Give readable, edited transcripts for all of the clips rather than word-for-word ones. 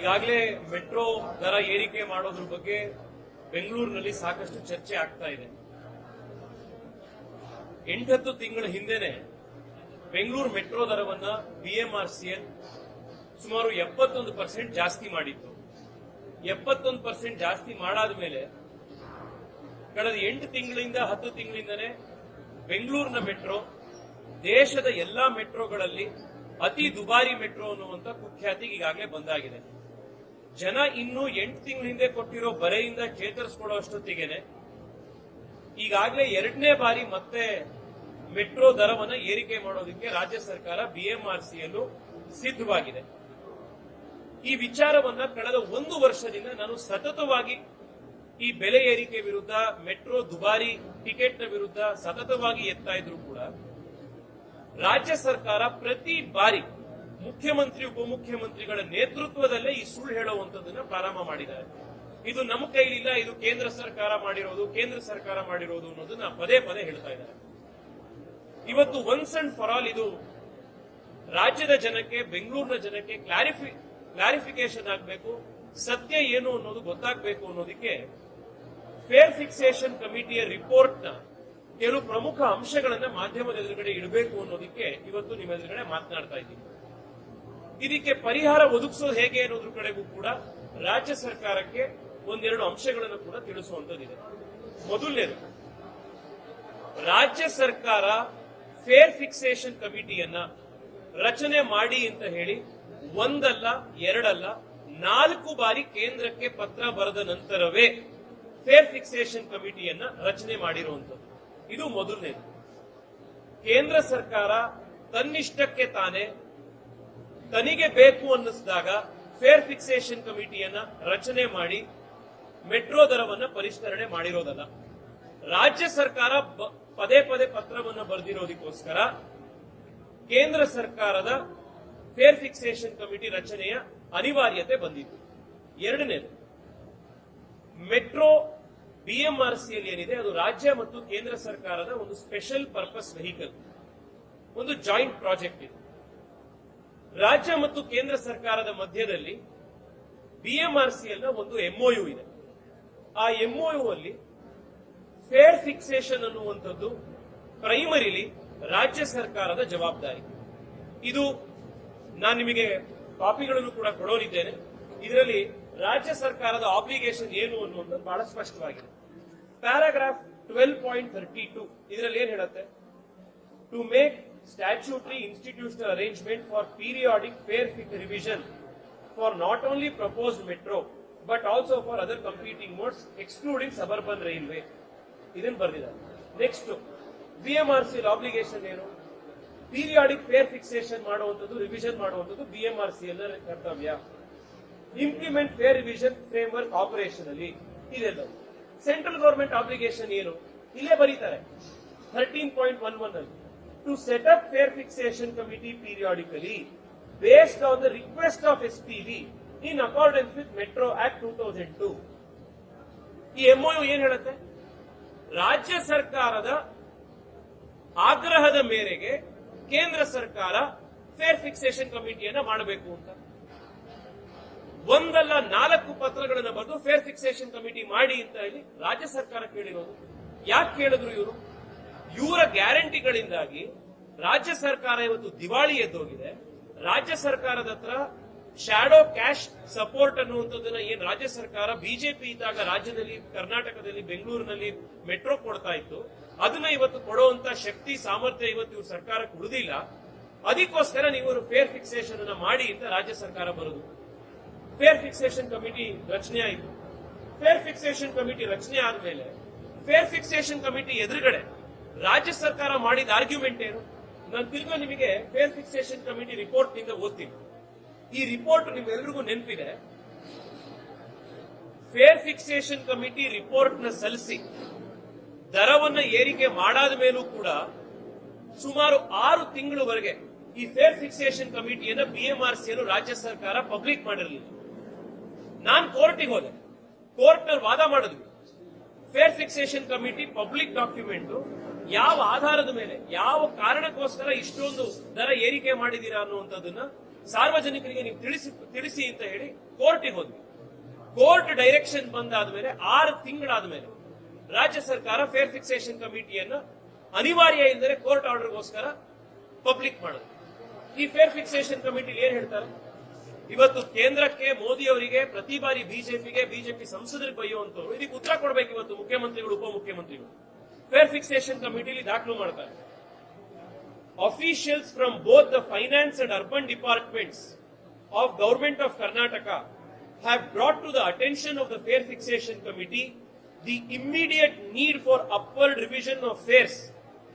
ಈಗಾಗಲೇ ಮೆಟ್ರೋ ದರ ಏರಿಕೆ ಮಾಡೋದ್ರ ಬಗ್ಗೆ ಬೆಂಗಳೂರಿನಲ್ಲಿ ಸಾಕಷ್ಟು ಚರ್ಚೆ ಆಗ್ತಾ ಇದೆ. 8-10 ತಿಂಗಳ ಹಿಂದೆನೆ ಬೆಂಗಳೂರು ಮೆಟ್ರೋ ದರವನ್ನ BMRCL ಸುಮಾರು 71% ಜಾಸ್ತಿ ಮಾಡಿತ್ತು. 71% ಜಾಸ್ತಿ ಮಾಡಾದ ಮೇಲೆ ಕಳೆದ 8 ತಿಂಗಳಿಂದ 10 ತಿಂಗಳಿಂದನೇ ಬೆಂಗಳೂರಿನ ಮೆಟ್ರೋ ದೇಶದ ಎಲ್ಲಾ ಮೆಟ್ರೋಗಳಲ್ಲಿ ಅತಿ ದುಬಾರಿ ಮೆಟ್ರೋ ಅನ್ನುವಂತ ಕುಖ್ಯಾತಿಗೆ ಈಗಾಗಲೇ ಬಂದಾಗಿದೆ. ಜನ ಇನ್ನು 8 ತಿಂಗಳ ಹಿಂದೆ ಕೊಟ್ಟಿರೋ ಬರೆಯಿಂದ ಚೇತರಿಸಿಕೊಳ್ಳೋ ಅಷ್ಟೊತ್ತಿಗೆನೆ ಈಗಾಗಲೇ 2ನೇ ಬಾರಿ ಮತ್ತೆ ಮೆಟ್ರೋ ದರವನ್ನು ಏರಿಕೆ ಮಾಡೋದಕ್ಕೆ ರಾಜ್ಯ ಸರ್ಕಾರ BMRCL ಸಿದ್ಧವಾಗಿದೆ. ಈ ವಿಚಾರವನ್ನ ಕಳೆದ 1 ವರ್ಷದಿಂದ ನಾನು ಸತತವಾಗಿ ಈ ಬೆಲೆ ಏರಿಕೆ ವಿರುದ್ಧ, ಮೆಟ್ರೋ ದುಬಾರಿ ಟಿಕೆಟ್ನ ವಿರುದ್ಧ ಸತತವಾಗಿ ಎತ್ತಾ ಇದ್ರು ಕೂಡ ರಾಜ್ಯ ಸರ್ಕಾರ ಪ್ರತಿ ಬಾರಿ ಮುಖ್ಯಮಂತ್ರಿ ಉಪಮುಖ್ಯಮಂತ್ರಿಗಳ ನೇತೃತ್ವದಲ್ಲೇ ಈ ಸುಳ್ಳು ಹೇಳುವಂತದನ್ನ ಪ್ರಾರಂಭ ಮಾಡಿದ್ದಾರೆ. ಇದು ನಮ್ಮ ಕೈಲಿಲ್ಲ, ಇದು ಕೇಂದ್ರ ಸರ್ಕಾರ ಮಾಡಿರೋದು ಅನ್ನೋದನ್ನ ಪದೇ ಪದೇ ಹೇಳ್ತಾ ಇದ್ದಾರೆ. ಇವತ್ತು ಒನ್ಸ್ ಅಂಡ್ ಫಾರ್ ಆಲ್ ಇದು ರಾಜ್ಯದ ಜನಕ್ಕೆ, ಬೆಂಗಳೂರಿನ ಜನಕ್ಕೆ ಕ್ಲಾರಿಫಿಕೇಶನ್ ಆಗಬೇಕು, ಸತ್ಯ ಏನು ಅನ್ನೋದು ಗೊತ್ತಾಗಬೇಕು ಅನ್ನೋದಕ್ಕೆ ಫೇರ್ ಫಿಕ್ಸೇಷನ್ ಕಮಿಟಿಯ ರಿಪೋರ್ಟ್ನ ಕೆಲವು ಪ್ರಮುಖ ಅಂಶಗಳನ್ನ ಮಾಧ್ಯಮದ ಎದುರುಗಡೆ ಇಡಬೇಕು ಅನ್ನೋದಕ್ಕೆ ಇವತ್ತು ನಿಮ್ಮ ಎದುರುಗಡೆ ಮಾತನಾಡ್ತಾ ಇದ್ದೀನಿ. ಇದಕ್ಕೆ ಪರಿಹಾರ ಒದಗಿಸೋದು ಹೇಗೆ ಅನ್ನೋದ್ರ ಕಡೆಗೂ ಕೂಡ ರಾಜ್ಯ ಸರ್ಕಾರಕ್ಕೆ 1-2 ಅಂಶಗಳನ್ನು ಕೂಡ ತಿಳಿಸುವಂತದ್ದಿದೆ. ಮೊದಲನೇದು, ರಾಜ್ಯ ಸರ್ಕಾರ ಫೇರ್ ಫಿಕ್ಸೇಷನ್ ಕಮಿಟಿಯನ್ನ ರಚನೆ ಮಾಡಿ ಅಂತ ಹೇಳಿ 1 ಅಲ್ಲ 2 ಅಲ್ಲ 4 ಬಾರಿ ಕೇಂದ್ರಕ್ಕೆ ಪತ್ರ ಬರೆದ ನಂತರವೇ ಫೇರ್ ಫಿಕ್ಸೇಷನ್ ಕಮಿಟಿಯನ್ನ ರಚನೆ ಮಾಡಿರುವಂತದ್ದು. ಇದು ಮೊದಲನೇದು. ಕೇಂದ್ರ ಸರ್ಕಾರ ತನ್ನಿಷ್ಟಕ್ಕೆ ತಾನೇ ತನಿಗೆ ಬೇಕು ಅನ್ನಿಸಿದಾಗ ಫೇರ್ ಫಿಕ್ಸೇಷನ್ ಕಮಿಟಿಯನ್ನ ರಚನೆ ಮಾಡಿ ಮೆಟ್ರೋ ದರವನ್ನ ಪರಿಷ್ಕರಣೆ ಮಾಡಿರೋದಲ್ಲ. ರಾಜ್ಯ ಸರ್ಕಾರ ಪದೇ ಪದೇ ಪತ್ರವನ್ನು ಬರೆದಿರೋದಕ್ಕೋಸ್ಕರ ಕೇಂದ್ರ ಸರ್ಕಾರದ ಫೇರ್ ಫಿಕ್ಸೇಷನ್ ಕಮಿಟಿ ರಚನೆಯ ಅನಿವಾರ್ಯತೆ ಬಂದಿತ್ತು. ಎರಡನೇದು, ಮೆಟ್ರೋ BMRCL ಏನಿದೆ ಅದು ರಾಜ್ಯ ಮತ್ತು ಕೇಂದ್ರ ಸರ್ಕಾರದ ಒಂದು ಸ್ಪೆಷಲ್ ಪರ್ಪಸ್ ವೆಹಿಕಲ್, ಒಂದು ಜಾಯಿಂಟ್ ಪ್ರಾಜೆಕ್ಟ್ ಇದೆ. ರಾಜ್ಯ ಮತ್ತು ಕೇಂದ್ರ ಸರ್ಕಾರದ ಮಧ್ಯದಲ್ಲಿ BMRCL ನ ಒಂದು MOU ಇದೆ. ಆ MOU ಅಲ್ಲಿ ಫೇರ್ ಫಿಕ್ಸೇಷನ್ ಅನ್ನುವಂಥದ್ದು ಪ್ರೈಮರಿಲಿ ರಾಜ್ಯ ಸರ್ಕಾರದ ಜವಾಬ್ದಾರಿ. ಇದು ನಾನು ನಿಮಗೆ ಕಾಪಿಗಳನ್ನು ಕೂಡ ಕೊಡೋರಿದ್ದೇನೆ. ಇದರಲ್ಲಿ ರಾಜ್ಯ ಸರ್ಕಾರದ ಆಬ್ಲಿಗೇಷನ್ ಏನು ಅನ್ನುವಂಥದ್ದು ಬಹಳ ಸ್ಪಷ್ಟವಾಗಿದೆ. ಪ್ಯಾರಾಗ್ರಾಫ್ 12.32 ಇದರಲ್ಲಿ ಏನ್ ಹೇಳುತ್ತೆ? To make statutory institutional arrangement for periodic fare revision for not only proposed metro but also for other competing modes excluding suburban railway. ಇದನ್ನು ಬರೆದಿದ್ದಾರೆ. ನೆಕ್ಸ್ಟ್, BMRCL ಆಬ್ಲಿಗೇಷನ್ ಏನು? ಪೀರಿಯಾಡಿಕ್ ಫೇರ್ ಫಿಕ್ಸೇಷನ್ ಮಾಡುವಂಥದ್ದು, ರಿವಿಷನ್ ಮಾಡುವಂಥದ್ದು BMRCL ನ ಕರ್ತವ್ಯ. Implement fare revision framework operationally ಇದೆಲ್ಲ. Central government obligation ಏನು? ಇಲ್ಲೇ ಬರೀತಾರೆ 13.11 ಅಲ್ಲಿ. To set up fare fixation committee periodically based on the request of SPV in accordance with metro act 2002. ಈ MOU ಏನ್ ಹೇಳುತ್ತೆ? ರಾಜ್ಯ ಸರ್ಕಾರದ ಆಗ್ರಹದ ಮೇರೆಗೆ ಕೇಂದ್ರ ಸರ್ಕಾರ ಫೇರ್ ಫಿಕ್ಸೇಷನ್ ಕಮಿಟಿಯನ್ನ ಮಾಡಬೇಕು ಅಂತ. 1 ಅಲ್ಲ 4 ಪತ್ರಗಳನ್ನು ಬರೆದು ಫೇರ್ ಫಿಕ್ಸೇಷನ್ ಕಮಿಟಿ ಮಾಡಿ ಅಂತ ಹೇಳಿ ರಾಜ್ಯ ಸರ್ಕಾರ ಕೇಳಿರೋದು. ಯಾಕೆ ಕೇಳಿದ್ರು ಇವರು? ಇವರ ಗ್ಯಾರಂಟಿಗಳಿಂದಾಗಿ ರಾಜ್ಯ ಸರ್ಕಾರ ಇವತ್ತು ದಿವಾಳಿ ಎದ್ದೋಗಿದೆ. ರಾಜ್ಯ ಸರ್ಕಾರದ ಹತ್ರ ಶಾಡೋ ಕ್ಯಾಶ್ ಸಪೋರ್ಟ್ ಅನ್ನುವಂಥದ್ದನ್ನ ಏನ್ ರಾಜ್ಯ ಸರ್ಕಾರ ಬಿಜೆಪಿ ಇದ್ದಾಗ ರಾಜ್ಯದಲ್ಲಿ, ಕರ್ನಾಟಕದಲ್ಲಿ, ಬೆಂಗಳೂರಿನಲ್ಲಿ ಮೆಟ್ರೋ ಕೊಡ್ತಾ ಇತ್ತು, ಅದನ್ನ ಇವತ್ತು ಕೊಡುವಂತ ಶಕ್ತಿ, ಸಾಮರ್ಥ್ಯ ಇವತ್ತು ಇವ್ರ ಸರ್ಕಾರಕ್ಕೆ ಉಳಿದಿಲ್ಲ. ಅದಕ್ಕೋಸ್ಕರ ನೀವು ಫೇರ್ ಫಿಕ್ಸೇಷನ್ ಅನ್ನ ಮಾಡಿ ಅಂತ ರಾಜ್ಯ ಸರ್ಕಾರ ಬರೋದು. ಫೇರ್ ಫಿಕ್ಸೇಷನ್ ಕಮಿಟಿ ರಚನೆ ಆಯಿತು. ಫೇರ್ ಫಿಕ್ಸೇಷನ್ ಕಮಿಟಿ ರಚನೆ ಆದ್ಮೇಲೆ ಫೇರ್ ಫಿಕ್ಸೇಷನ್ ಕಮಿಟಿ ಎದುರುಗಡೆ ರಾಜ್ಯ ಸರ್ಕಾರ ಮಾಡಿದ ಆರ್ಗ್ಯುಮೆಂಟ್ ಏನು? ನಾನು ತಿರ್ಗಾ ನಿಮಗೆ ಫೇರ್ ಫಿಕ್ಸೇಷನ್ ಕಮಿಟಿ ರಿಪೋರ್ಟ್ ನಿಂದ ಓದ್ತೀನಿ. ಈ ರಿಪೋರ್ಟ್ ನಿಮ್ಮೆಲ್ಲರಿಗೂ ನೆನಪಿದೆ. ಫೇರ್ ಫಿಕ್ಸೇಷನ್ ಕಮಿಟಿ ರಿಪೋರ್ಟ್ ನ ಸಲ್ಲಿಸಿ ದರವನ್ನ ಏರಿಕೆ ಮಾಡಾದ ಮೇಲೂ ಕೂಡ ಸುಮಾರು 6 ತಿಂಗಳವರೆಗೆ ಈ ಫೇರ್ ಫಿಕ್ಸೇಷನ್ ಕಮಿಟಿಯನ್ನ BMRCL ರಾಜ್ಯ ಸರ್ಕಾರ ಪಬ್ಲಿಕ್ ಮಾಡಿರಲಿಲ್ಲ. ನಾನು ಕೋರ್ಟಿಗೆ ಹೋದೆ, ಕೋರ್ಟ್ ನಲ್ಲಿ ವಾದ ಮಾಡಿದ್ವಿ. Fair fixation committee public document ಯಾವ ಆಧಾರದ ಮೇಲೆ, ಯಾವ ಕಾರಣಕ್ಕೋಸ್ಕರ ಇಷ್ಟೊಂದು ದರ ಏರಿಕೆ ಮಾಡಿದೀರಾ ಅನ್ನುವಂಥದ್ದನ್ನ ಸಾರ್ವಜನಿಕರಿಗೆ ನೀವು ತಿಳಿಸಿ ಅಂತ ಹೇಳಿ ಕೋರ್ಟಿಗೆ ಹೋದ್ವಿ. ಕೋರ್ಟ್ ಡೈರೆಕ್ಷನ್ ಬಂದಾದ್ಮೇಲೆ 6 ತಿಂಗಳಾದ್ಮೇಲೆ ರಾಜ್ಯ ಸರ್ಕಾರ ಫೇರ್ ಫಿಕ್ಸೇಷನ್ ಕಮಿಟಿಯನ್ನ ಅನಿವಾರ್ಯ ಇಲ್ಲದೆ ಕೋರ್ಟ್ ಆರ್ಡರ್ಗೋಸ್ಕರ ಪಬ್ಲಿಕ್ ಮಾಡೋದು. ಈ ಫೇರ್ ಫಿಕ್ಸೇಷನ್ ಕಮಿಟಿ ಏನ್ ಹೇಳ್ತಾರೆ? ಇವತ್ತು ಕೇಂದ್ರಕ್ಕೆ ಮೋದಿ ಅವರಿಗೆ ಪ್ರತಿ ಬಾರಿ ಬಿಜೆಪಿ ಸಂಸದರಿಗೆ ಬೈಯುವಂತವ್ರು ಇದಕ್ಕೆ ಉತ್ತರ ಕೊಡಬೇಕು. ಇವತ್ತು ಮುಖ್ಯಮಂತ್ರಿಗಳು, ಉಪಮುಖ್ಯಮಂತ್ರಿಗಳು ಫೇರ್ ಫಿಕ್ಸೇಷನ್ ಕಮಿಟಿಲಿ ದಾಖಲು ಮಾಡ್ತಾರೆ. Officials from both the finance and urban departments of Government of Karnataka have brought to the attention of the Fair Fixation Committee the immediate need for upward revision of fares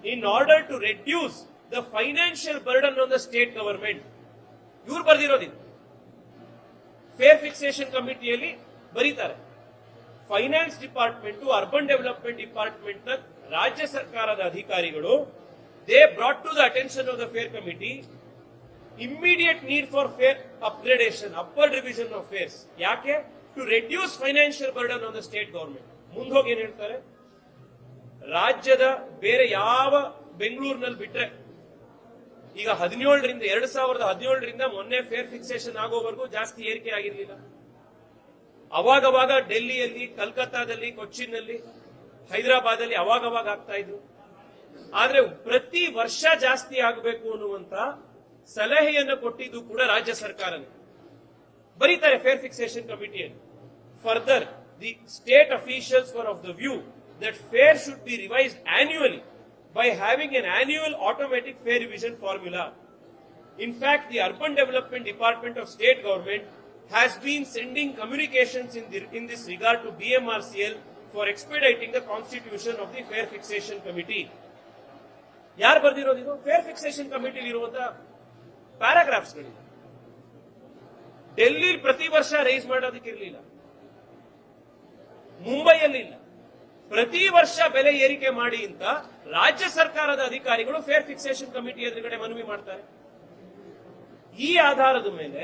in order to reduce the financial burden on the state government. ಇವರು ಬರೆದಿರೋದು fair fixation ಕಮಿಟಿಯಲ್ಲಿ ಬರೀತಾರೆ. Finance department, urban development department ನ ರಾಜ್ಯ ಸರ್ಕಾರದ ಅಧಿಕಾರಿಗಳು they brought to the attention of the fair committee immediate need for fare upgradation, upward revision of fares. ಯಾಕೆ? to reduce financial burden on the state government. ಮುಂದೋಗಿ ಏನ್ ಹೇಳ್ತಾರೆ? ರಾಜ್ಯದ ಬೇರೆ ಯಾವ ಬೆಂಗಳೂರಿನಲ್ಲಿ ಬಿಟ್ರೆ ಈಗ 2017ರಿಂದ ಮೊನ್ನೆ ಫೇರ್ ಫಿಕ್ಸೇಷನ್ ಆಗೋವರೆಗೂ ಜಾಸ್ತಿ ಏರಿಕೆ ಆಗಿರಲಿಲ್ಲ. ಅವಾಗವಾಗ ಡೆಲ್ಲಿಯಲ್ಲಿ, ಕಲ್ಕತ್ತಾದಲ್ಲಿ, ಕೊಚ್ಚಿನಲ್ಲಿ, ಹೈದರಾಬಾದ್ ಅಲ್ಲಿ ಅವಾಗವಾಗ ಆಗ್ತಾ ಇದ್ರು. ಆದ್ರೆ ಪ್ರತಿ ವರ್ಷ ಜಾಸ್ತಿ ಆಗಬೇಕು ಅನ್ನುವಂತ ಸಲಹೆಯನ್ನು ಕೊಟ್ಟಿದ್ದು ಕೂಡ ರಾಜ್ಯ ಸರ್ಕಾರನೇ. ಬರೀತಾರೆ ಫೇರ್ ಫಿಕ್ಸೇಷನ್ ಕಮಿಟಿಯಲ್ಲಿ. Further, the state officials were of the view that fare should be revised annually by having an annual automatic fare revision formula. In fact, the Urban Development Department of State Government has been sending communications in this regard to BMRCL for expediting the constitution of the Fare Fixation Committee. ಯಾರು ಬರ್ದಿರೋದು ಇದು? Fair fixation ಕಮಿಟಿಲಿ ಇರುವಂತಹ paragraphs ಗಳಿವೆ. ಡೆಲ್ಲಿ ಪ್ರತಿ ವರ್ಷ rice ಮಾಡೋದಕ್ಕಿರಲಿಲ್ಲ, ಮುಂಬೈಯಲ್ಲಿ ಇಲ್ಲ. ಪ್ರತಿ ವರ್ಷ ಬೆಲೆ ಏರಿಕೆ ಮಾಡಿ ಅಂತ ರಾಜ್ಯ ಸರ್ಕಾರದ ಅಧಿಕಾರಿಗಳು ಫೇರ್ ಫಿಕ್ಸೇಷನ್ ಕಮಿಟಿ ಎದುರುಗಡೆ ಮನವಿ ಮಾಡ್ತಾರೆ. ಈ ಆಧಾರದ ಮೇಲೆ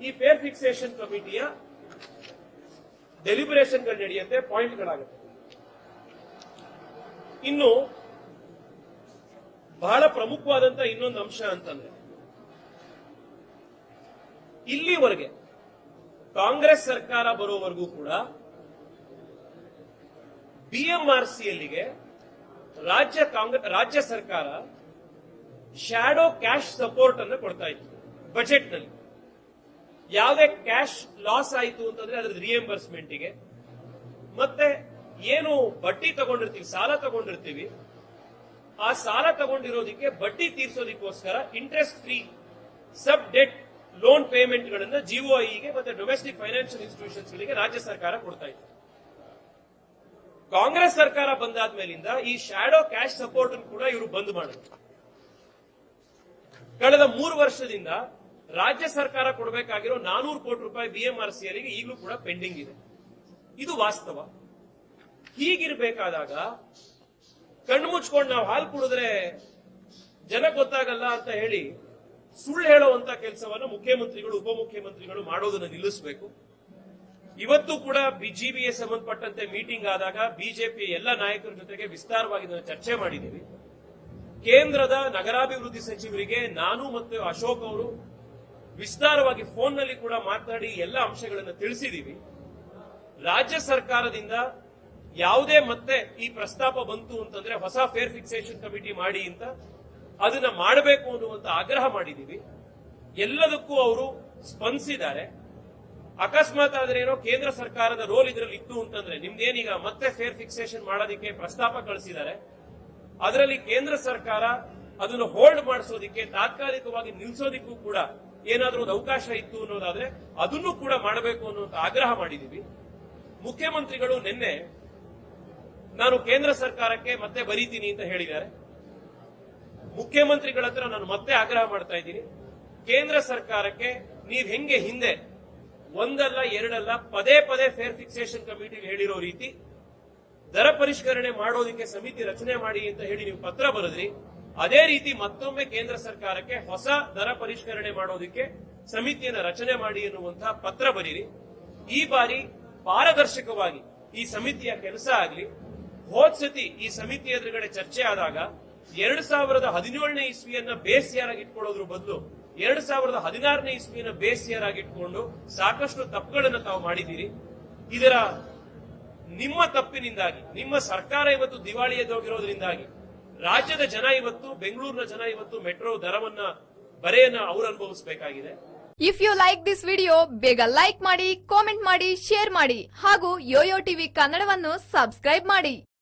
ಈ ಫೇರ್ ಫಿಕ್ಸೇಷನ್ ಕಮಿಟಿಯ ಡೆಲಿಬರೇಷನ್ಗಳು ನಡೆಯುತ್ತೆ, ಪಾಯಿಂಟ್ಗಳಾಗುತ್ತೆ. ಇನ್ನು ಬಹಳ ಪ್ರಮುಖವಾದಂತ ಇನ್ನೊಂದು ಅಂಶ ಅಂತಂದ್ರೆ, ಇಲ್ಲಿವರೆಗೆ ಕಾಂಗ್ರೆಸ್ ಸರ್ಕಾರ ಬರೋವರೆಗೂ ಕೂಡ ಬಿಎಂಆರ್ಸಿಎಲ್ಗೆ ರಾಜ್ಯ ಸರ್ಕಾರ ಶ್ಯಾಡೋ ಕ್ಯಾಶ್ ಸಪೋರ್ಟ್ ಅನ್ನು ಕೊಡ್ತಾ ಇತ್ತು. ಬಜೆಟ್ ನಲ್ಲಿ ಯಾವುದೇ ಕ್ಯಾಶ್ ಲಾಸ್ ಆಯಿತು ಅಂತಂದ್ರೆ ಅದ್ರ ರಿಯಂಬರ್ಸ್ಮೆಂಟ್ಗೆ, ಮತ್ತೆ ಏನು ಬಡ್ಡಿ ತಗೊಂಡಿರ್ತೀವಿ, ಸಾಲ ತಗೊಂಡಿರ್ತೀವಿ, ಆ ಸಾಲ ತಗೊಂಡಿರೋದಕ್ಕೆ ಬಡ್ಡಿ ತೀರ್ಸೋದಕ್ಕೋಸ್ಕರ ಇಂಟ್ರೆಸ್ಟ್ ಫ್ರೀ ಸಬ್ ಡೆಟ್ ಲೋನ್ ಪೇಮೆಂಟ್ ಗಳನ್ನ ಜಿಒಐಗೆ ಮತ್ತೆ ಡೊಮೆಸ್ಟಿಕ್ ಫೈನಾನ್ಷಿಯಲ್ ಇನ್ಸ್ಟಿಟ್ಯೂಷನ್ಸ್ ಗಳಿಗೆ ರಾಜ್ಯ ಸರ್ಕಾರ ಕೊಡ್ತಾ ಇತ್ತು. ಕಾಂಗ್ರೆಸ್ ಸರ್ಕಾರ ಬಂದಾದ್ಮೇಲಿಂದ ಈ ಶ್ಯಾಡೋ ಕ್ಯಾಶ್ ಸಪೋರ್ಟ್ ಕೂಡ ಇವರು ಬಂದ್ ಮಾಡಿದ್ರು. ಕಳೆದ 3 ವರ್ಷದಿಂದ ರಾಜ್ಯ ಸರ್ಕಾರ ಕೊಡಬೇಕಾಗಿರೋ 400 ಕೋಟಿ ರೂಪಾಯಿ ಬಿಎಂಆರ್ಸಿಎಲ್ಗೆ ಈಗಲೂ ಕೂಡ ಪೆಂಡಿಂಗ್ ಇದೆ. ಇದು ವಾಸ್ತವ. ಹೀಗಿರ್ಬೇಕಾದಾಗ ಕಣ್ಣು ಮುಚ್ಕೊಂಡು ನಾವು ಹಾಲು ಕುಡಿದ್ರೆ ಜನ ಗೊತ್ತಾಗಲ್ಲ ಅಂತ ಹೇಳಿ ಸುಳ್ಳು ಹೇಳುವಂತ ಕೆಲಸವನ್ನು ಮುಖ್ಯಮಂತ್ರಿಗಳು, ಉಪಮುಖ್ಯಮಂತ್ರಿಗಳು ಮಾಡೋದನ್ನು ನಿಲ್ಲಿಸಬೇಕು. ಇವತ್ತು ಕೂಡ ಬಿಜಿಬಿಗೆ ಸಂಬಂಧಪಟ್ಟಂತೆ ಮೀಟಿಂಗ್ ಆದಾಗ ಬಿಜೆಪಿ ಎಲ್ಲ ನಾಯಕರ ಜೊತೆಗೆ ವಿಸ್ತಾರವಾಗಿ ಚರ್ಚೆ ಮಾಡಿದ್ದೀವಿ. ಕೇಂದ್ರದ ನಗರಾಭಿವೃದ್ಧಿ ಸಚಿವರಿಗೆ ನಾನು ಮತ್ತು ಅಶೋಕ್ ಅವರು ವಿಸ್ತಾರವಾಗಿ ಫೋನ್ ನಲ್ಲಿ ಕೂಡ ಮಾತನಾಡಿ ಎಲ್ಲ ಅಂಶಗಳನ್ನು ತಿಳಿಸಿದೀವಿ. ರಾಜ್ಯ ಸರ್ಕಾರದಿಂದ ಯಾವುದೇ ಮತ್ತೆ ಈ ಪ್ರಸ್ತಾಪ ಬಂತು ಅಂತಂದ್ರೆ ಹೊಸ ಫೇರ್ ಫಿಕ್ಸೇಷನ್ ಕಮಿಟಿ ಮಾಡಿ ಅಂತ ಅದನ್ನ ಮಾಡಬೇಕು ಅನ್ನುವಂತ ಆಗ್ರಹ ಮಾಡಿದೀವಿ. ಎಲ್ಲದಕ್ಕೂ ಅವರು ಸ್ಪಂದಿಸಿದ್ದಾರೆ. ಅಕಸ್ಮಾತ್ ಆದ್ರೆ ಏನೋ ಕೇಂದ್ರ ಸರ್ಕಾರದ ರೋಲ್ ಇದರಲ್ಲಿ ಇತ್ತು ಅಂತಂದ್ರೆ, ನಿಮ್ದೇನೀಗ ಮತ್ತೆ ಫೇರ್ ಫಿಕ್ಸೇಷನ್ ಮಾಡೋದಕ್ಕೆ ಪ್ರಸ್ತಾಪ ಕಳಿಸಿದ್ದಾರೆ, ಅದರಲ್ಲಿ ಕೇಂದ್ರ ಸರ್ಕಾರ ಅದನ್ನು ಹೋಲ್ಡ್ ಮಾಡಿಸೋದಿಕ್ಕೆ, ತಾತ್ಕಾಲಿಕವಾಗಿ ನಿಲ್ಲಿಸೋದಿಕ್ಕೂ ಕೂಡ ಏನಾದ್ರೂ ಒಂದು ಅವಕಾಶ ಇತ್ತು ಅನ್ನೋದಾದ್ರೆ ಅದನ್ನು ಕೂಡ ಮಾಡಬೇಕು ಅನ್ನುವಂತ ಆಗ್ರಹ ಮಾಡಿದೀವಿ. ಮುಖ್ಯಮಂತ್ರಿಗಳು ನಿನ್ನೆ ನಾನು ಕೇಂದ್ರ ಸರ್ಕಾರಕ್ಕೆ ಮತ್ತೆ ಬರೀತೀನಿ ಅಂತ ಹೇಳಿದ್ದಾರೆ. ಮುಖ್ಯಮಂತ್ರಿಗಳ ಹತ್ರ ನಾನು ಮತ್ತೆ ಆಗ್ರಹ ಮಾಡ್ತಾ ಇದ್ದೀನಿ, ಕೇಂದ್ರ ಸರ್ಕಾರಕ್ಕೆ ನೀವ್ ಹೆಂಗೆ ಹಿಂದೆ ಒಂದಲ್ಲ ಎರಡಲ್ಲ ಪದೇ ಪದೇ ಫೇರ್ ಫಿಕ್ಸೇಷನ್ ಕಮಿಟಿ ಹೇಳಿರೋ ರೀತಿ ದರ ಪರಿಷ್ಕರಣೆ ಮಾಡೋದಕ್ಕೆ ಸಮಿತಿ ರಚನೆ ಮಾಡಿ ಅಂತ ಹೇಳಿ ನೀವು ಪತ್ರ ಬರೆದ್ರಿ, ಅದೇ ರೀತಿ ಮತ್ತೊಮ್ಮೆ ಕೇಂದ್ರ ಸರ್ಕಾರಕ್ಕೆ ಹೊಸ ದರ ಪರಿಷ್ಕರಣೆ ಮಾಡೋದಕ್ಕೆ ಸಮಿತಿಯನ್ನು ರಚನೆ ಮಾಡಿ ಎನ್ನುವಂತಹ ಪತ್ರ ಬರೀರಿ. ಈ ಬಾರಿ ಪಾರದರ್ಶಕವಾಗಿ ಈ ಸಮಿತಿಯ ಕೆಲಸ ಆಗಲಿ. ಹೋದ್ ಸತಿ ಈ ಸಮಿತಿ ಎದುರುಗಡೆ ಚರ್ಚೆ ಆದಾಗ 2017ನೇ ಇಸ್ವಿಯನ್ನ ಬೇಸ್ ಯಾರಾಗಿ ಇಟ್ಕೊಳ್ಳೋದ್ರ ಬದಲು 2016ನೇ ಇಸ್ವಿನ ಬೇಸ್ ಇಯರ್ ಆಗಿಟ್ಕೊಂಡು ಸಾಕಷ್ಟು ತಪ್ಪುಗಳನ್ನು ತಾವು ಮಾಡಿದ್ದೀರಿ. ಇದರ ನಿಮ್ಮ ತಪ್ಪಿನಿಂದಾಗಿ ನಿಮ್ಮ ಸರ್ಕಾರ ಇವತ್ತು ದಿವಾಳಿ ಎದ್ದೋಗಿರೋದ್ರಿಂದಾಗಿ ರಾಜ್ಯದ ಜನ ಇವತ್ತು, ಬೆಂಗಳೂರಿನ ಜನ ಇವತ್ತು ಮೆಟ್ರೋ ದರವನ್ನ ಬರೆಯನ್ನ ಅವರು ಅನುಭವಿಸಬೇಕಾಗಿದೆ. If you like this video ಬೇಗ ಲೈಕ್ ಮಾಡಿ, ಕಾಮೆಂಟ್ ಮಾಡಿ, ಶೇರ್ ಮಾಡಿ ಹಾಗೂ ಯೋಯೋ ಟಿವಿ ಕನ್ನಡವನ್ನು ಸಬ್ಸ್ಕ್ರೈಬ್ ಮಾಡಿ.